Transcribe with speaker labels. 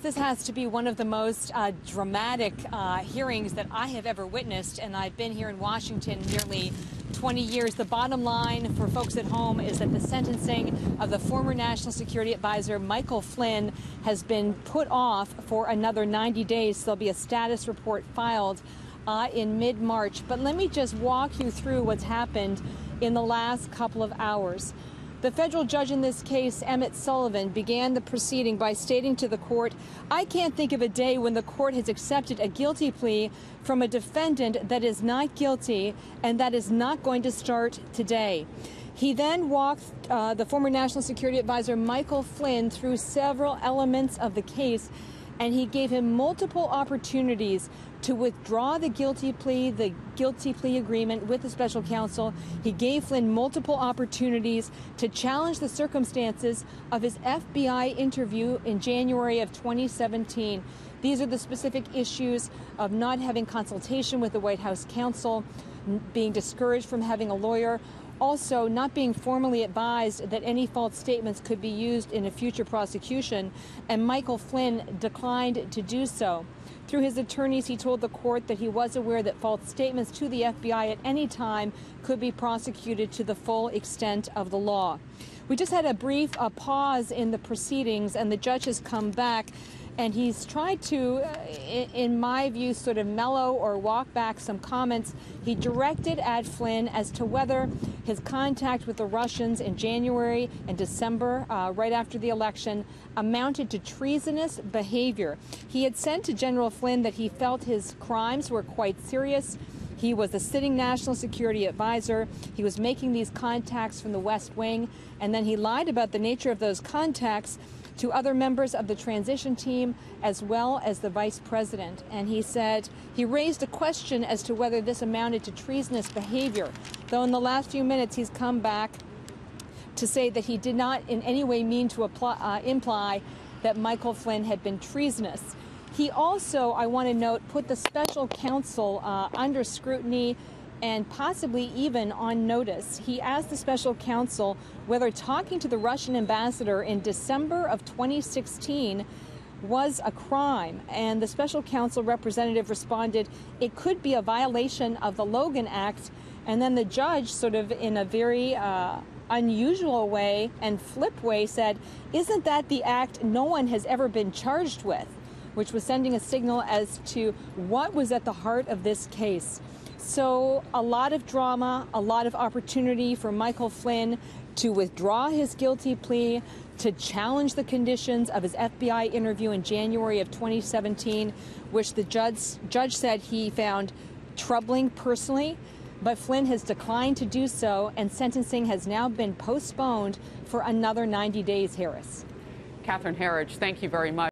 Speaker 1: This has to be one of the most dramatic hearings that I have ever witnessed, and I've been here in Washington nearly 20 years. The bottom line for folks at home is that the sentencing of the former National Security Advisor Michael Flynn has been put off for another 90 days. There'll be a status report filed in mid-March. But let me just walk you through what's happened in the last couple of hours. The federal judge in this case, Emmett Sullivan, began the proceeding by stating to the court, "I can't think of a day when the court has accepted a guilty plea from a defendant that is not guilty, and that is not going to start today." He then walked the former National Security Advisor Michael Flynn through several elements of the case, and he gave him multiple opportunities to withdraw the guilty plea agreement with the special counsel. He gave Flynn multiple opportunities to challenge the circumstances of his FBI interview in January of 2017. These are the specific issues of not having consultation with the White House counsel, being discouraged from having a lawyer, also not being formally advised that any false statements could be used in a future prosecution, and Michael Flynn declined to do so. Through his attorneys, he told the court that he was aware that false statements to the FBI at any time could be prosecuted to the full extent of the law. We just had a brief pause in the proceedings, and the judge has come back, and he's tried to, in my view, sort of mellow or walk back some comments he directed at Flynn as to whether his contact with the Russians in January and December, right after the election, amounted to treasonous behavior. He had said to General Flynn that he felt his crimes were quite serious. He was a sitting National Security Advisor. He was making these contacts from the West Wing, and then he lied about the nature of those contacts to other members of the transition team as well as the vice president. And he said he raised a question as to whether this amounted to treasonous behavior, though in the last few minutes he's come back to say that he did not in any way mean to imply that Michael Flynn had been treasonous. He also, I want to note, put the special counsel under scrutiny and possibly even on notice. He asked the special counsel whether talking to the Russian ambassador in December of 2016 was a crime, and the special counsel representative responded, "It could be a violation of the Logan Act." And then the judge, sort of in a very unusual way and flip way, said, "Isn't that the act no one has ever been charged with?" which was sending a signal as to what was at the heart of this case. So a lot of drama, a lot of opportunity for Michael Flynn to withdraw his guilty plea, to challenge the conditions of his FBI interview in January of 2017, which the judge said he found troubling personally. But Flynn has declined to do so, and sentencing has now been postponed for another 90 days, Harris.
Speaker 2: Catherine Herridge, thank you very much.